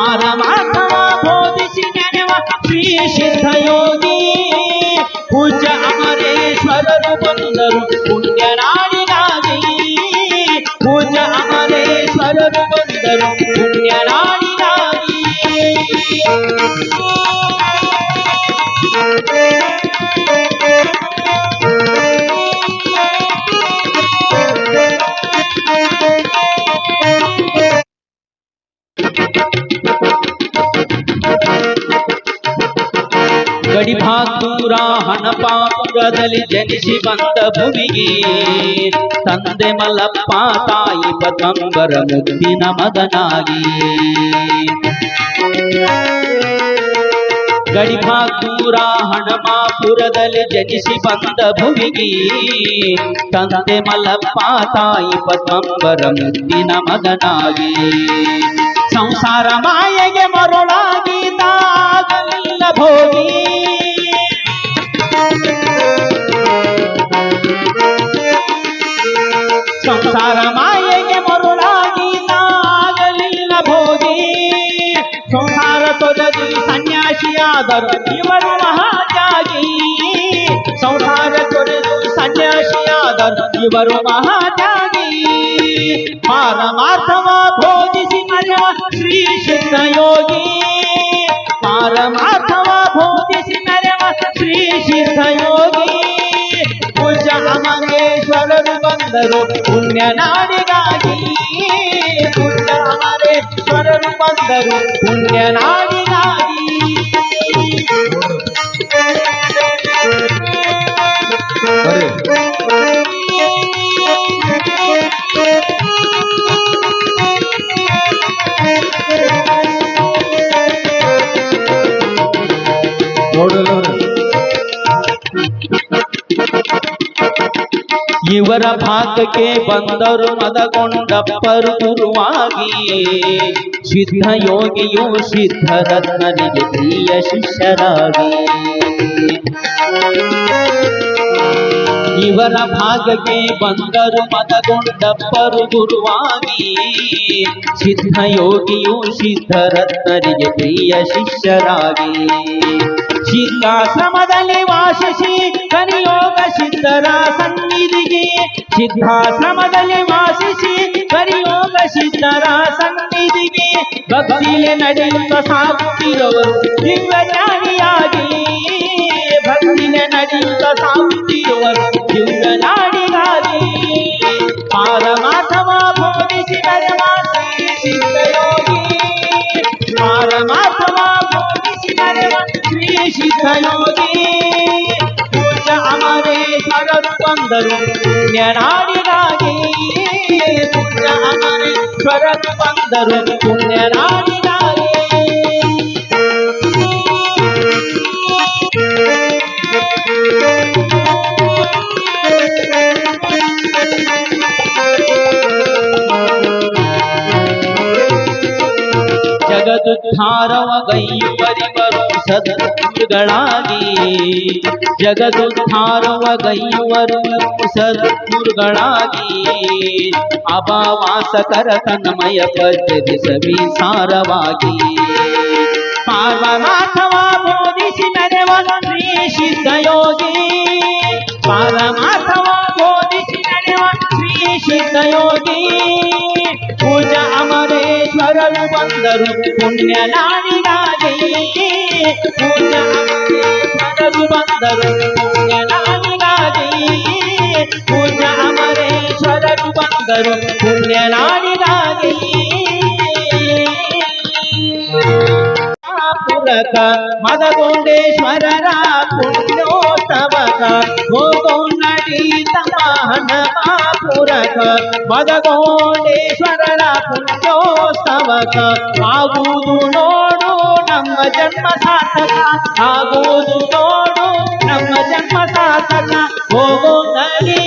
ಪಾರಮಾರ್ಥವ ಬೋಧಿಸಿ ನೆನೆವ ಶ್ರೀ ಸಿದ್ಧಯೋಗಿ ಪೂಜ್ಯ ಅಮರೇಶ್ವರರು ಬಂದರು ಪುಣ್ಯನಾಡಿಗಾಗಿ. ಪೂಜ್ಯ ಅಮರೇಶ್ವರರು ಬಂದರು ಪುಣ್ಯನಾಡಿಗಾಗಿ. ಗಡಿಭಾಗೂರ ಹಣಪಾಪುರದಲ್ಲಿ ಜನಿಸಿ ಬಂದ ಭುವಿಗೆ ತಂದೆ ಮಲ್ಲಪ್ಪ ತಾಯಿ ಪತಂಬರ ಮುದ್ದಿನ ಮಗನಾಗಿ. ಗಡಿಭಾಗೂರ ಹಣಮಾಪುರದಲ್ಲಿ ಜನಿಸಿ ಬಂದ ಭುವಿಗೆ ತಂದೆ ಮಲ್ಲಪ್ಪ ತಾಯಿ ಪತಂಬರ ಮುದ್ದಿನ ಮಗನಾಗಿ. ಸಂಸಾರ ಮಾಯೆಗೆ ಮರುಳಾಗಿ ತಾಗಲಿಲ್ಲ ಭೋಗಿ. ಸಂಸಾರ ಮಾಯೆಗೆ ಮರುಳಾಗಿ ತಾಗಲಿಲ್ಲ ಭೋಗಿ. ಸಂಸಾರ ತೊರೆದು ಸನ್ಯಾಸಿಯಾದರು ಇವರು ಮಹಾತ್ಯಾಗಿ. ಸಂಸಾರ ತೊರೆದು ಸನ್ಯಾಸಿಯಾದರು ಇವರು ಮಹಾತ್ಯಾಗಿ. ಪಾರಮಾರ್ಥವ ಬೋಧಿಸಿ ನಡೆವ ಶ್ರೀ ಸಿದ್ಧಯೋಗಿ. ಪಾರಮಾರ್ಥವ ಬೋಧಿಸಿ ನಡೆವ ಶ್ರೀ ಸಿದ್ಧಯೋಗಿ. ಪೂಜ್ಯ ಅಮರೇಶ್ವರರು ಬಂದರು ಪುಣ್ಯನಾಡಿಗಾಗಿ. ಪೂಜ್ಯ ಅಮರೇಶ್ವರರು ಬಂದರು ಪುಣ್ಯನಾಡಿಗಾಗಿ. ಇವರ ಭಾಗಕ್ಕೆ ಬಂದರು ಮದಗೊಂಡಪ್ಪರು ಗುರುವಾಗಿ. ಸಿದ್ಧಯೋಗಿಯು ಸಿದ್ಧರತ್ನರಿಗೆ ಪ್ರಿಯ ಶಿಷ್ಯರಾಗಿ. ಇವರ ಭಾಗಕ್ಕೆ ಬಂದರು ಮದಗೊಂಡಪ್ಪರು ಗುರುವಾಗಿ. ಸಿದ್ಧಯೋಗಿಯು ಸಿದ್ಧರತ್ನರಿಗೆ ಪ್ರಿಯ ಶಿಷ್ಯರಾಗಿ. ಸಿದ್ಧಾಶ್ರಮದಲ್ಲಿ ವಾಸಿಸಿ ಕರಿಯೋಗ ಸಿದ್ಧರ ಸನ್ನಿಧಿಗೆ. ಸಿದ್ಧಾಶ್ರಮದಲ್ಲಿ ವಾಸಿಸಿ ಕರಿಯೋಗ ಸಿದ್ಧರ ಸನ್ನಿಧಿಗೆ. ಭಕ್ತಿಲೆ ನಡೆಯುತ್ತ ಸಾಗುತ್ತಿರುವರು ದಿವ್ಯಜ್ಞಾನಿಯಾಗಿ. ಭಕ್ತಿಲೆ ನಡೆಯುತ್ತ ಸಾಗುತ್ತಿರುವರು ದಿವ್ಯನಾಡಿಗಾಗಿ. ಪಾರಮಾರ್ಥವ ಬೋಧಿಸಿ ನಡೆವ ಶ್ರೀ ಸಿದ್ಧಯೋಗಿ. ಪಾರಮಾರ್ಥವ ಬೋಧಿಸಿ ನಡೆವ ಶ್ರೀ ಸಿದ್ಧಯೋಗಿ. ಪೂಜ್ಯ ಅಮರೇಶ್ವರರು ಬಂದರು ಪುಣ್ಯನಾಡಿಗಾಗಿ. ಪೂಜ್ಯ ಅಮರೇಶ್ವರರು ಬಂದರು ಪುಣ್ಯನಾಡಿಗಾಗಿ. ಜಗದುದ್ಧಾರವ ಗೈಯುವರಿವರು ಸದ್ಗುರುಗಳಾಗಿ. ಜಗದುದ್ಧಾರವ ಗೈಯುವರು ಸದ್ಗುರುಗಳಾಗಿ. ಅಭಾವಾಸಕರ ತನ್ಮಯ ಪದ್ಧತಿ ಸವಿಸಾರವಾಗಿ. ಪಾರಮಾರ್ಥವ ಬೋಧಿಸಿ ನಡೆವ ಶ್ರೀ ಸಿದ್ಧಯೋಗಿ. ಪಾರಮಾರ್ಥವ ಬೋಧಿಸಿ ನಡೆವ ಶ್ರೀ ಸಿದ್ಧಯೋಗಿ. ಪೂಜ್ಯ ಅಮರೇಶ್ವರರು ಬಂದರು ಪುಣ್ಯನಾಡಿಗಾಗಿ. ಪೂಜ್ಯ ಅಮರೇಶ್ವರರು ಬಂದರು ಪುಣ್ಯನಾಡಿಗಾಗಿ. ಪೂಜ್ಯ ಅಮರೇಶ್ವರರು ಬಂದರು ಪುಣ್ಯನಾಡಿಗಾಗಿ. ಪುರಕ ಮದಗೊಂಡೇಶ್ವರರ ಪುಣ್ಯೋತ್ಸವಕ ಹೋಗೋ ನಡೀತಮ ಹಣಮಾಪುರಕ. ಮದಗೊಂಡೇಶ್ವರರ ಪುಣ್ಯೋತ್ಸವಕ ಆಗುವುದು ನೋಡು ನಮ್ಮ ಜನ್ಮ ಸಾರ್ಥಕ. ಆಗುವುದು ನೋಡು ನಮ್ಮ ಜನ್ಮ ಸಾರ್ಥಕ. ಹೋಗೋ ನಡಿ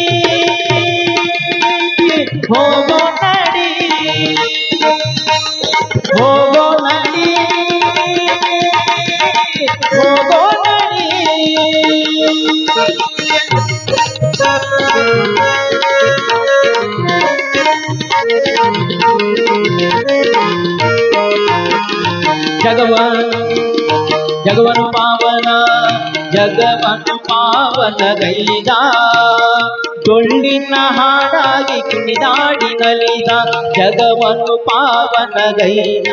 ಹೋಗೋ ನಡಿ ಹೋಗೋ ನಡಿ ಹೋಗೋ ನಡಿ. ಜಗವನು ಪಾವನ ಗೈದ ಡೊಳ್ಳಿನ ಹಾಡಾಗಿ ಕುಣಿದಾಡಿ ನಲಿದ ಜಗವನು ಪಾವನ ಗೈದ